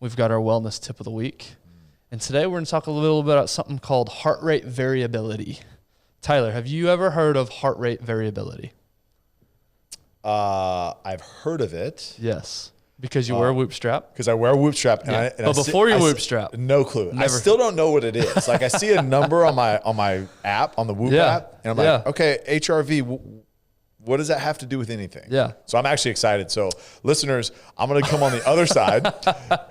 We've got our wellness tip of the week. And today we're going to talk a little bit about something called heart rate variability. Tyler, have you ever heard of heart rate variability? I've heard of it. Yes. Because you wear a whoop strap? Because I wear a whoop strap. Yeah. But before your whoop strap? No clue. Never. I still don't know what it is. Like I see a number on my app, on the Whoop app, and I'm like, okay, HRV, what does that have to do with anything? Yeah. So I'm actually excited. So listeners, I'm going to come on the other side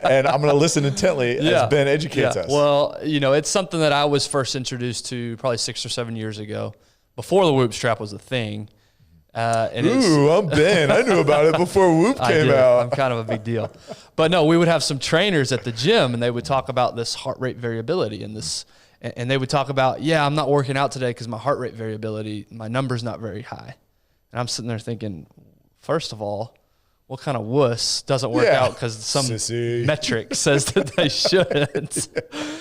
and I'm going to listen intently as Ben educates us. Well, it's something that I was first introduced to probably 6 or 7 years ago, before the whoop strap was a thing. I'm Ben. I knew about it before Whoop came out. I'm kind of a big deal. But no, we would have some trainers at the gym and they would talk about this heart rate variability and they would talk about, I'm not working out today because my heart rate variability, my number's not very high. And I'm sitting there thinking, first of all, what kind of wuss doesn't work out because some metric says that they shouldn't?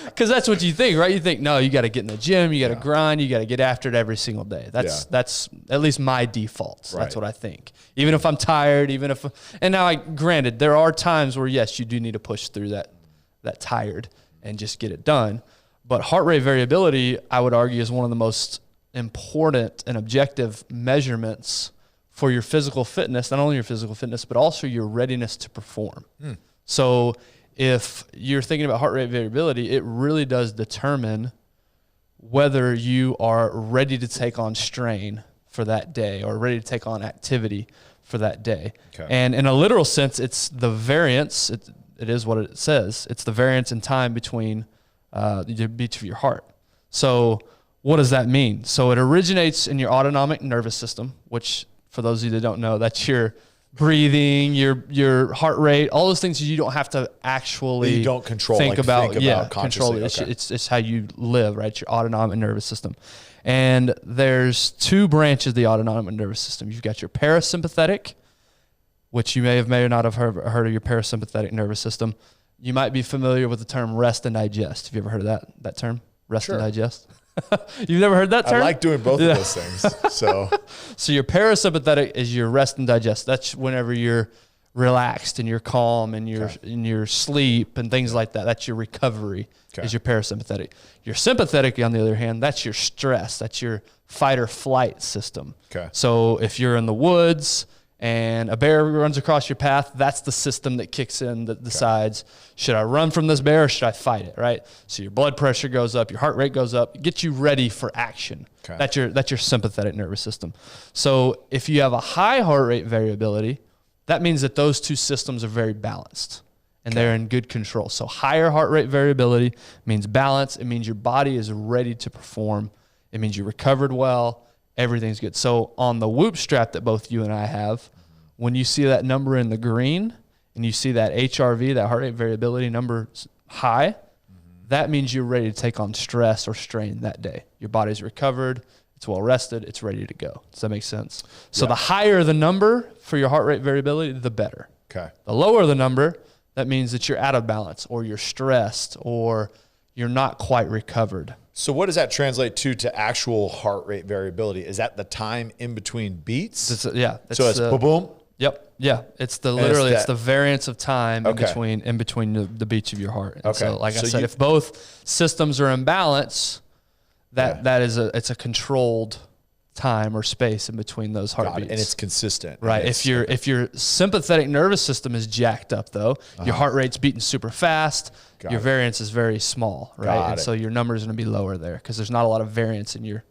Because that's what you think, right? You think, no, you got to get in the gym, you got to grind, you got to get after it every single day. That's at least my default. Right. That's what I think. Even if I'm tired, and now granted, there are times where yes, you do need to push through that tired and just get it done. But heart rate variability, I would argue, is one of the most important and objective measurements for your physical fitness, not only your physical fitness, but also your readiness to perform. So if you're thinking about heart rate variability, it really does determine whether you are ready to take on strain for that day or ready to take on activity for that day. Okay. And in a literal sense, it's the variance. It is what it says. It's the variance in time between the beats of your heart. So what does that mean? So it originates in your autonomic nervous system, which for those of you that don't know, that's your breathing, your heart rate, all those things you don't have to actually you don't control, think about control it. Okay. It's how you live, right? It's your autonomic nervous system. And there's two branches of the autonomic nervous system. You've got your parasympathetic, which you may or not have heard of your parasympathetic nervous system. You might be familiar with the term rest and digest. Have you ever heard of that term? Rest and digest? You've never heard that term? I like doing both of those things. So your parasympathetic is your rest and digest. That's whenever you're relaxed and you're calm and you're in your sleep and things like that. That's your recovery is your parasympathetic. Your sympathetic, on the other hand, that's your stress. That's your fight or flight system. Okay. So if you're in the woods and a bear runs across your path, that's the system that kicks in that decides, should I run from this bear or should I fight it, right? So your blood pressure goes up, your heart rate goes up, it gets you ready for action. Okay. That's your sympathetic nervous system. So if you have a high heart rate variability, that means that those two systems are very balanced and they're in good control. So higher heart rate variability means balance. It means your body is ready to perform. It means you recovered well. Everything's good. So on the Whoop strap that both you and I have, when you see that number in the green and you see that HRV, that heart rate variability number high, that means you're ready to take on stress or strain that day. Your body's recovered, it's well rested, it's ready to go. Does that make sense? So the higher the number for your heart rate variability, the better. Okay. The lower the number, that means that you're out of balance or you're stressed or you're not quite recovered. So what does that translate to actual heart rate variability? Is that the time in between beats? So it's boom. Yep. Yeah. It's it's the variance of time in between the beats of your heart. And so like I said, if both systems are in balance, it's a controlled time or space in between those heartbeats. And it's consistent. Right. If your sympathetic nervous system is jacked up though, your heart rate's beating super fast, your variance is very small, right? So your numbers are going to be lower there because there's not a lot of variance in your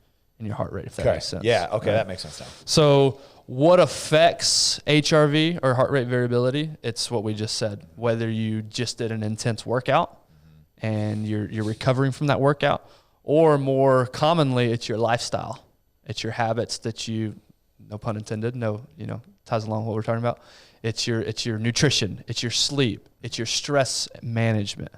heart rate, if that makes sense. Yeah, okay, that makes sense now. So what affects HRV or heart rate variability? It's what we just said. Whether you just did an intense workout and you're recovering from that workout, or more commonly, it's your lifestyle. It's your habits that you, no pun intended, ties along what we're talking about. It's your nutrition, it's your sleep, it's your stress management.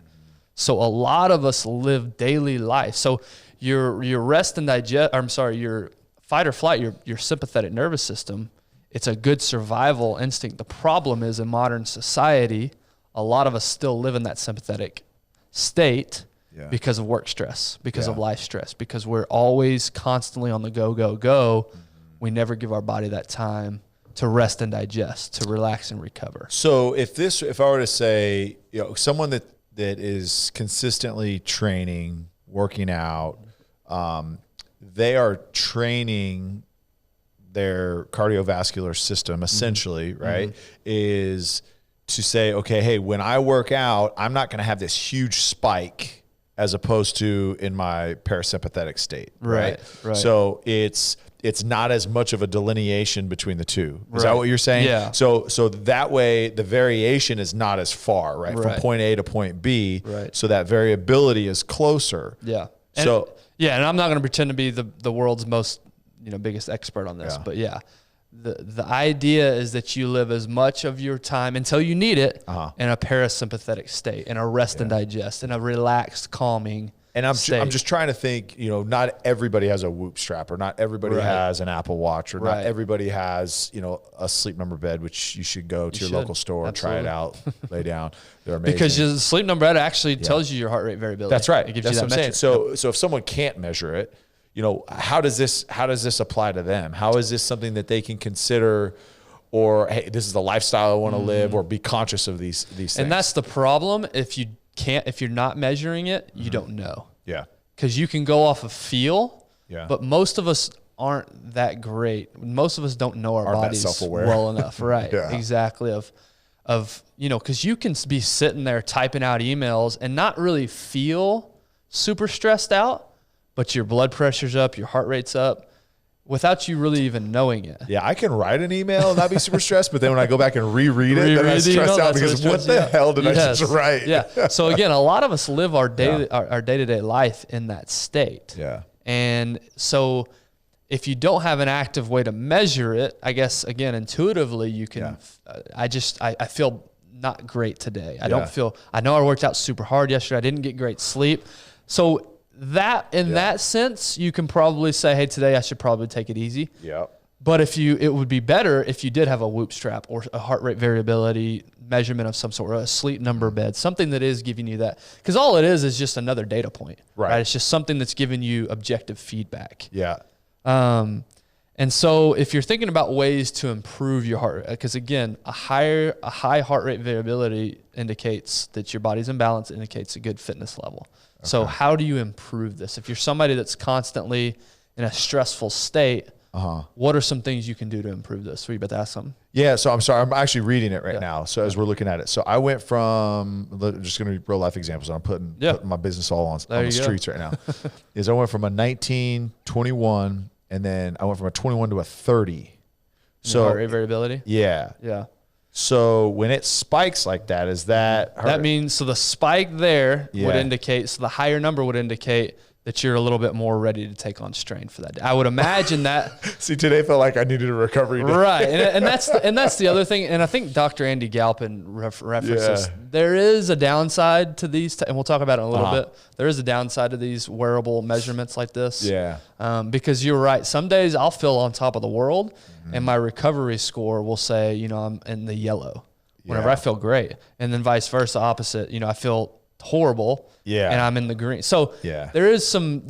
So a lot of us live daily life. So your rest and digest, your fight or flight, your sympathetic nervous system, it's a good survival instinct. The problem is in modern society, a lot of us still live in that sympathetic state because of work stress, because of life stress, because we're always constantly on the go. We never give our body that time to rest and digest, to relax and recover. So if I were to say, someone that is consistently training, working out, they are training their cardiovascular system essentially, right? Is to say, okay, hey, when I work out, I'm not going to have this huge spike as opposed to in my parasympathetic state, right? So it's not as much of a delineation between the two. Is that what you're saying? Yeah. So that way the variation is not as far, right? From point A to point B. Right. So that variability is closer. Yeah. And and I'm not going to pretend to be the world's most, biggest expert on this, but the idea is that you live as much of your time until you need it in a parasympathetic state, in a rest and digest, in a relaxed, calming And I'm state. I'm just trying to think, not everybody has a Whoop strap, or not everybody has an Apple Watch, or not everybody has, a Sleep Number bed, which you should go to your local store and try it out, lay down. They're amazing. Because your Sleep Number bed actually tells you your heart rate variability. That's right. It gives That's you what that I'm metric. saying. So if someone can't measure it, how does this apply to them? How is this something that they can consider, or hey, this is the lifestyle I want to live, or be conscious of these things? And that's the problem. If you're not measuring it, you don't know. Yeah. Because you can go off of feel, but most of us aren't that great. Most of us don't know our bodies well enough. Right. Exactly. Because you can be sitting there typing out emails and not really feel super stressed out, but your blood pressure's up, your heart rate's up, without you really even knowing it. Yeah, I can write an email and not be super stressed, but then when I go back and reread it, then I stress out because what the hell did I just write? Yeah. So again, a lot of us live our day-to-day life in that state. Yeah. And so if you don't have an active way to measure it, I guess, again, intuitively you can, I feel not great today. I know I worked out super hard yesterday. I didn't get great sleep. So that sense, you can probably say, hey, today I should probably take it easy. Yeah. But it would be better if you did have a Whoop strap or a heart rate variability measurement of some sort, or a Sleep Number bed, something that is giving you that. Because all it is just another data point. Right. It's just something that's giving you objective feedback. Yeah. And so if you're thinking about ways to improve your heart rate, because again, a high heart rate variability indicates that your body's in balance, indicates a good fitness level. Okay. So how do you improve this? If you're somebody that's constantly in a stressful state, what are some things you can do to improve this? Were you about to ask something? Yeah, so I'm sorry. I'm actually reading it right now. So as we're looking at it. So I went from, just going to be real life examples. I'm putting my business all on the streets right now. I went from a 19, 21, and then I went from a 21 to a 30. So heart rate variability? Yeah. Yeah. So when it spikes like that, is that... That means, so the spike there would indicate, so the higher number would indicate that you're a little bit more ready to take on strain for that day. I would imagine that. See, today felt like I needed a recovery day. Right. And that's the other thing. And I think Dr. Andy Galpin references, there is a downside to these, and we'll talk about it in a little bit. There is a downside to these wearable measurements like this. Yeah. Because you're right. Some days I'll feel on top of the world, and my recovery score will say, I'm in the yellow whenever I feel great. And then vice versa, opposite, I feel horrible. Yeah. And I'm in the green. So there is some,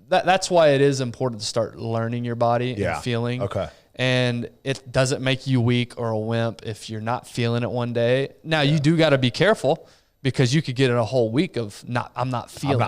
that's why it is important to start learning your body and feeling. Okay. And it doesn't make you weak or a wimp if you're not feeling it one day. Now you do got to be careful, because you could get in a whole week of I'm not feeling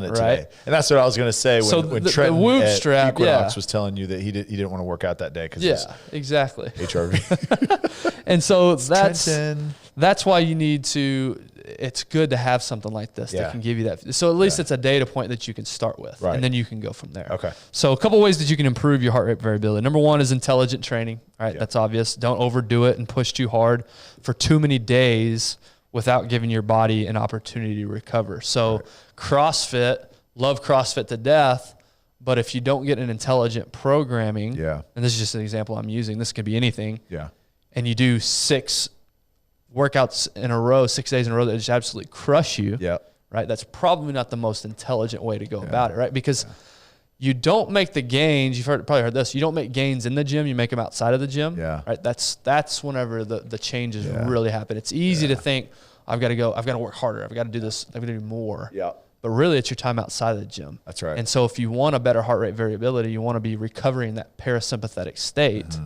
it today. And that's what I was going to say when Trenton the Whoop strap, Equinox was telling you that he didn't want to work out that day because exactly. HRV. And so that's why you need to, it's good to have something like this that can give you that. So at least it's a data point that you can start with, and then you can go from there. Okay. So a couple ways that you can improve your heart rate variability. Number one is intelligent training. All right. That's obvious. Don't overdo it and push too hard for too many days without giving your body an opportunity to recover. So CrossFit, love CrossFit to death, but if you don't get an intelligent programming, and this is just an example I'm using, this could be anything, and you do 6 workouts in a row, 6 days in a row that just absolutely crush you, right? That's probably not the most intelligent way to go about it, right? Because you don't make the gains. You've probably heard this. You don't make gains in the gym. You make them outside of the gym. Yeah. Right. That's whenever the changes really happen. It's easy to think, I've got to work harder. I've got to do this. I've got to do more. Yeah. But really, it's your time outside of the gym. That's right. And so if you want a better heart rate variability, you want to be recovering that parasympathetic state,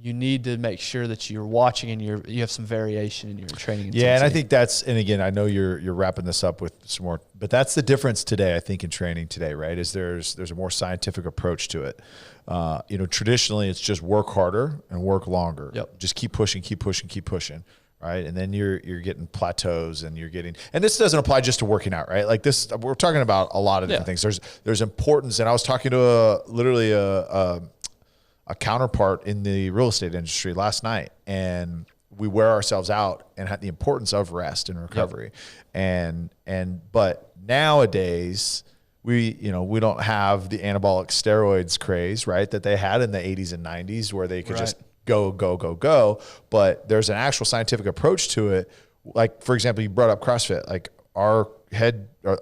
you need to make sure that you're watching and you have some variation in your training intensity. Yeah, and I think and again, I know you're wrapping this up with some more, but that's the difference today, I think, in training today, right? Is there's a more scientific approach to it. Traditionally it's just work harder and work longer. Yep. Just keep pushing, right? And then you're getting plateaus and and this doesn't apply just to working out, right? Like this, we're talking about a lot of different things. There's importance, and I was talking to literally a counterpart in the real estate industry last night, and we wear ourselves out and had the importance of rest and recovery. But nowadays we don't have the anabolic steroids craze, right, that they had in the 80s and 90s where they could just go, but there's an actual scientific approach to it. Like, for example, you brought up CrossFit. Like our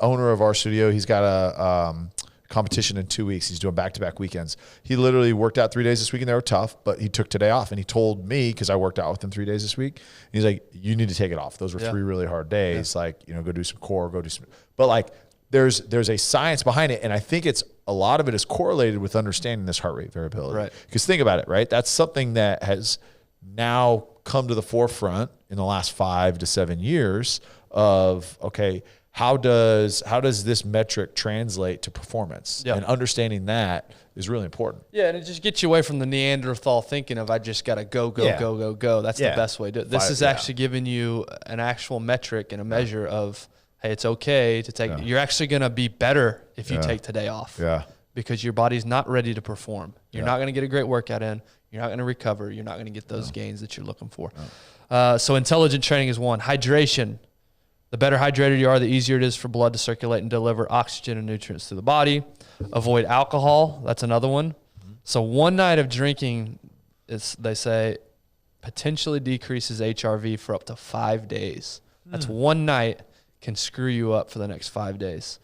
owner of our studio, he's got a competition in 2 weeks. He's doing back-to-back weekends. He literally worked out 3 days this week and they were tough, but he took today off, and he told me, because I worked out with him 3 days this week, he's like, you need to take it off. Those were 3 really hard days. Like, go do some core, but like there's a science behind it. And I think a lot of it is correlated with understanding this heart rate variability. Right. Because think about it, right? That's something that has now come to the forefront in the last 5 to 7 years of, okay, how does this metric translate to performance? And understanding that is really important. Yeah, and it just gets you away from the Neanderthal thinking of, I just got to go. That's the best way to do it. This is actually giving you an actual metric and a measure of, hey, it's okay to take, you're actually going to be better if you take today off. Yeah. Because your body's not ready to perform. You're not going to get a great workout in. You're not going to recover. You're not going to get those gains that you're looking for. So intelligent training is one. Hydration. The better hydrated you are, the easier it is for blood to circulate and deliver oxygen and nutrients to the body. Avoid alcohol. That's another one. So one night of drinking, they say, potentially decreases HRV for up to 5 days. That's one night can screw you up for the next 5 days.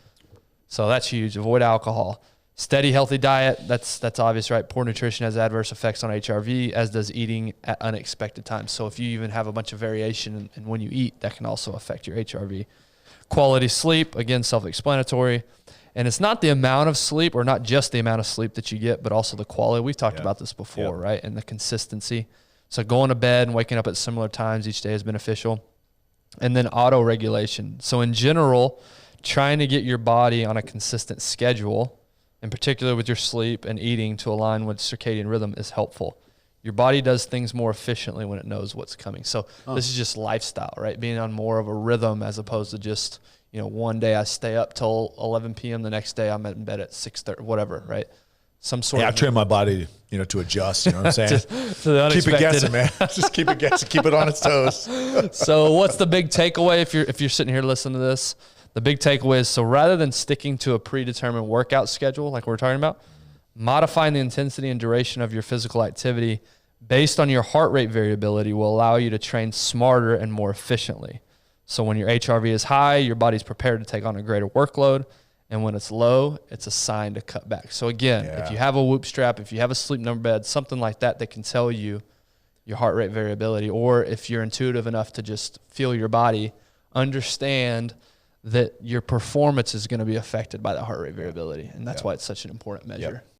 So that's huge. Avoid alcohol. Steady, healthy diet. That's obvious, right? Poor nutrition has adverse effects on HRV, as does eating at unexpected times. So if you even have a bunch of variation in when you eat, that can also affect your HRV. Quality sleep, again, self-explanatory. And it's not the amount of sleep, or not just the amount of sleep that you get, but also the quality. We've talked about this before, right? And the consistency. So going to bed and waking up at similar times each day is beneficial. And then auto-regulation. So in general, trying to get your body on a consistent schedule, in particular with your sleep and eating, to align with circadian rhythm is helpful. Your body does things more efficiently when it knows what's coming. So this is just lifestyle, right? Being on more of a rhythm as opposed to just, one day I stay up till 11 p.m. The next day I'm in bed at 6:30, whatever, right? Some sort of... I train my body, to adjust, you know what I'm saying? to the unexpected. Keep it guessing, man. Just keep it guessing. Keep it on its toes. So what's the big takeaway if you're sitting here listening to this? The big takeaway is, so rather than sticking to a predetermined workout schedule like we're talking about, modifying the intensity and duration of your physical activity based on your heart rate variability will allow you to train smarter and more efficiently. So when your HRV is high, your body's prepared to take on a greater workload. And when it's low, it's a sign to cut back. So again, if you have a whoop strap, if you have a sleep number bed, something like that can tell you your heart rate variability, or if you're intuitive enough to just feel your body, understand that your performance is going to be affected by the heart rate variability. And that's why it's such an important measure.